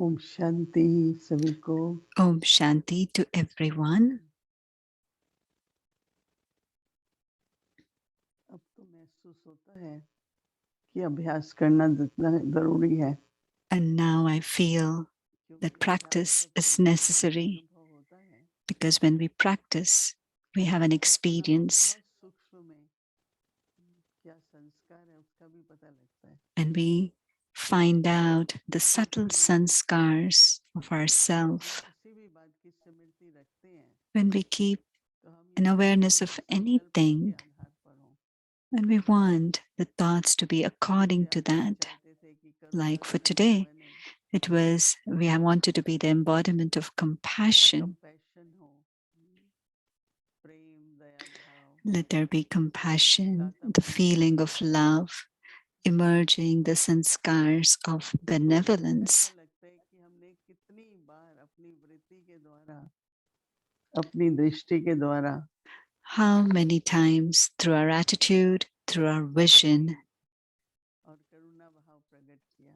ओम शांति सभी को। Om Shanti to everyone. अब तो महसूस होता है कि अभ्यास करना जरूरी है, And now I feel that practice is necessary because when we practice, we have an experience सूक्ष्म में क्या संस्कार है उसका भी पता लगता है। and we find out the subtle sanskars of ourself. किसी भी बात की स्मृति रखते हैं When we keep तो हम an awareness of संकल्पों के anything, आधार पर हो। and we want the thoughts to be according to that. चाहते थे कि Like for करुणामय today, बने, it was we have wanted to be the embodiment of compassion. Compassion हो, प्रेम दया भाव, Let there be compassion, the feeling of love, emerging the sanskars of benevolence. ऐसा लगता है कि हमने कितनी बार अपनी वृत्ति के द्वारा, अपनी दृष्टि के द्वारा How many times through our attitude, through our vision, और करुणा भाव प्रकट किया,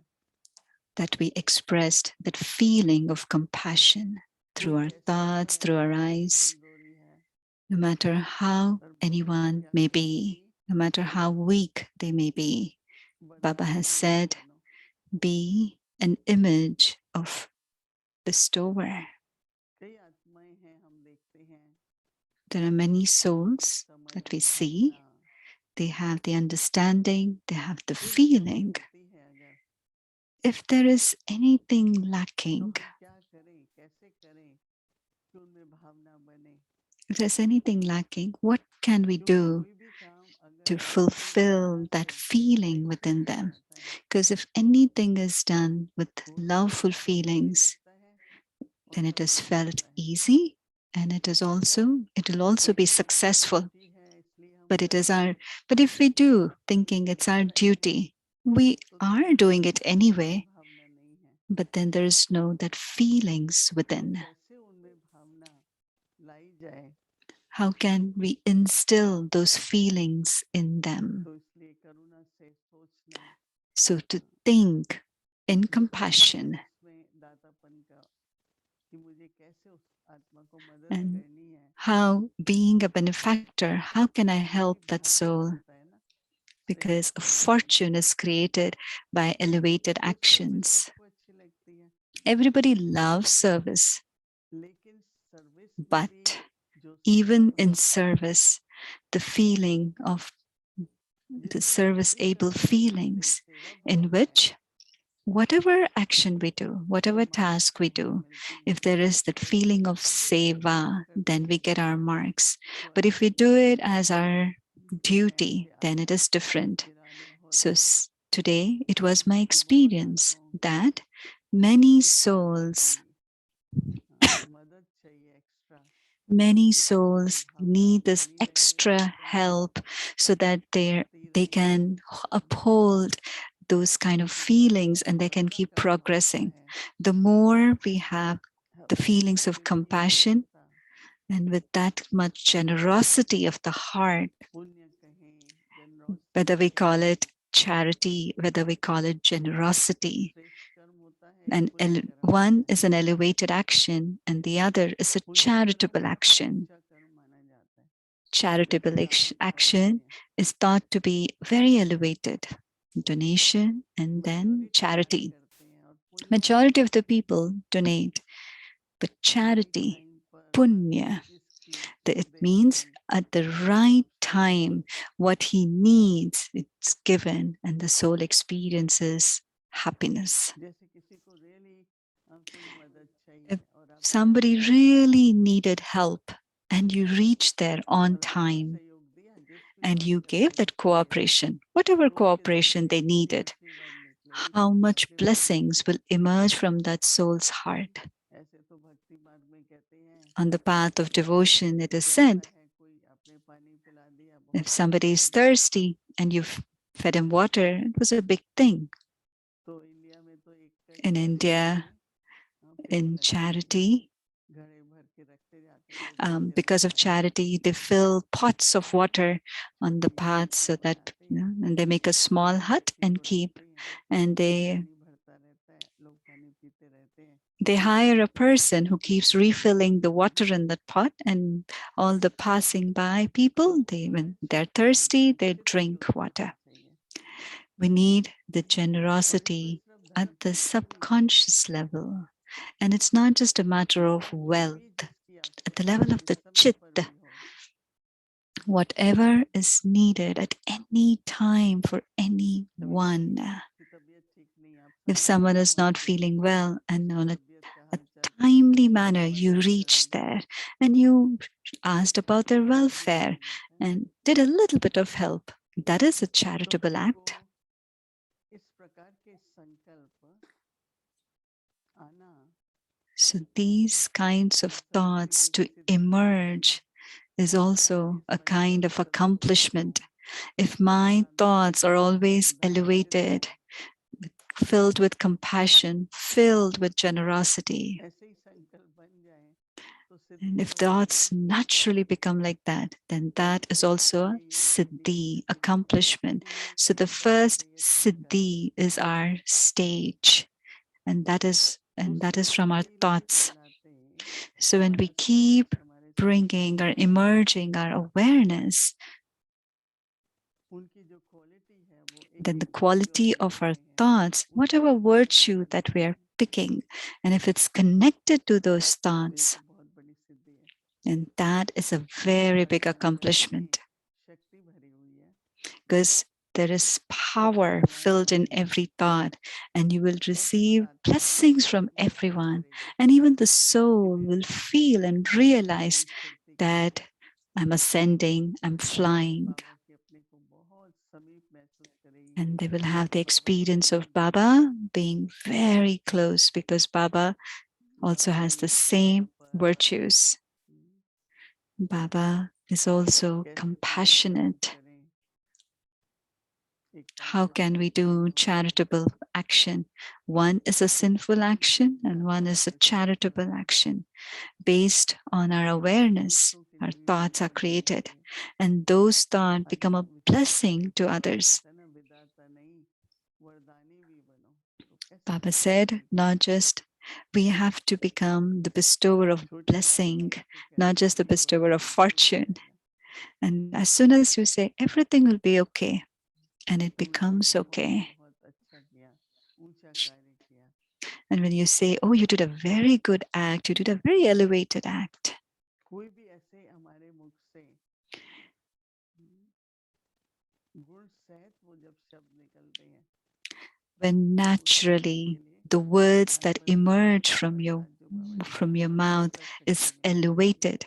that we expressed that feeling of compassion through our thoughts, through our eyes, कमजोरी है, no matter how anyone may be, no matter how weak they may be. Baba has said, be an image of bestower. कई आत्माएं हैं हम देखते हैं, There are many souls that we see. They have the understanding, they have the feeling. If there is anything lacking, क्या करें, कैसे करें कि उनमें भावना बने, if there's anything lacking, what can we do कोई भी काम अगर to fulfill that feeling within them? Because if anything is done with loveful feelings, then it is felt easy and it will also be successful. But if we do thinking it's our duty, we are doing it anyway, but then there is no that feelings within. How can we instill those feelings in them? So to think in compassion and how being a benefactor, how can I help that soul? Because a fortune is created by elevated actions. Everybody loves service, but even in service, the feeling of the service-able feelings in which whatever action we do, whatever task we do, if there is that feeling of seva, then we get our marks. But if we do it as our duty, then it is different. So today, it was my experience that many souls need this extra help so that they can uphold those kind of feelings and they can keep progressing. The more we have the feelings of compassion and with that much generosity of the heart, whether we call it charity, whether we call it generosity, and one is an elevated action and the other is a charitable action. Charitable action is thought to be very elevated. Donation and then charity. Majority of the people donate, but charity, punya, it means at the right time, what he needs, it's given, and the soul experiences happiness. If somebody really needed help and you reached there on time and you gave that cooperation, whatever cooperation they needed, how much blessings will emerge from that soul's heart. On the path of devotion, it is said, if somebody is thirsty and you've fed him water, it was a big thing. In India, in charity, because of charity, they fill pots of water on the paths so that, and they make a small hut and keep, and they They hire a person who keeps refilling the water in the pot, and all the passing by people, when they're thirsty, they drink water. We need the generosity at the subconscious level. And it's not just a matter of wealth. At the level of the chitta, whatever is needed at any time for anyone. If someone is not feeling well and on a timely manner you reached there and you asked about their welfare and did a little bit of help, that is a charitable act. So these kinds of thoughts to emerge is also a kind of accomplishment. If my thoughts are always elevated, filled with compassion, filled with generosity, and if thoughts naturally become like that, then that is also a siddhi, accomplishment. So the first siddhi is our stage, and that is from our thoughts. So when we keep bringing or emerging our awareness, then the quality of our thoughts, whatever virtue that we are picking, and if it's connected to those thoughts, and that is a very big accomplishment, because there is power filled in every thought, and you will receive blessings from everyone. And even the soul will feel and realize that I'm ascending, I'm flying. And they will have the experience of Baba being very close, because Baba also has the same virtues. Baba is also compassionate. How can we do charitable action? One is a sinful action and one is a charitable action. Based on our awareness, our thoughts are created, and those thoughts become a blessing to others. Baba said, not just we have to become the bestower of blessing, not just the bestower of fortune. And as soon as you say everything will be okay, and it becomes okay. And when you say, oh, you did a very good act, you did a very elevated act, when naturally the words that emerge from your mouth is elevated,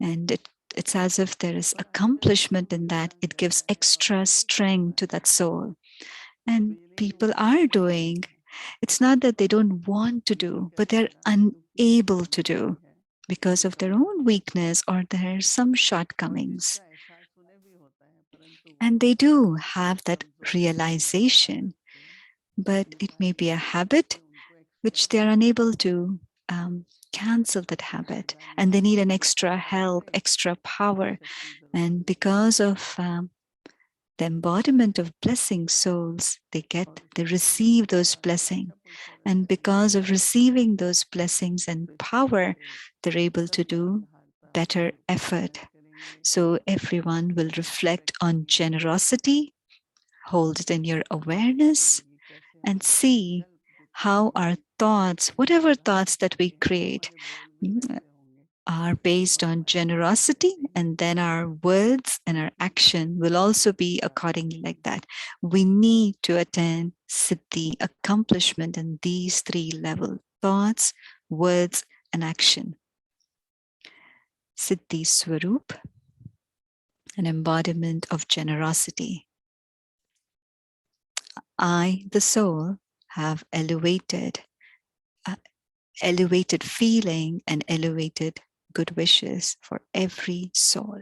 and it's as if there is accomplishment in that. It gives extra strength to that soul. And people are doing. It's not that they don't want to do, but they're unable to do because of their own weakness or there are some shortcomings. And they do have that realization, but it may be a habit which they are unable to cancel that habit, and they need an extra help, extra power. And because of the embodiment of blessing souls, they receive those blessings, and because of receiving those blessings and power, they're able to do better effort. So everyone will reflect on generosity, hold it in your awareness, and see how our thoughts, whatever thoughts that we create, are based on generosity, and then our words and our action will also be accordingly like that. We need to attain siddhi, accomplishment in these three levels: thoughts, words, and action. Siddhi Swarup, an embodiment of generosity. I, the soul, have elevated feeling and elevated good wishes for every soul.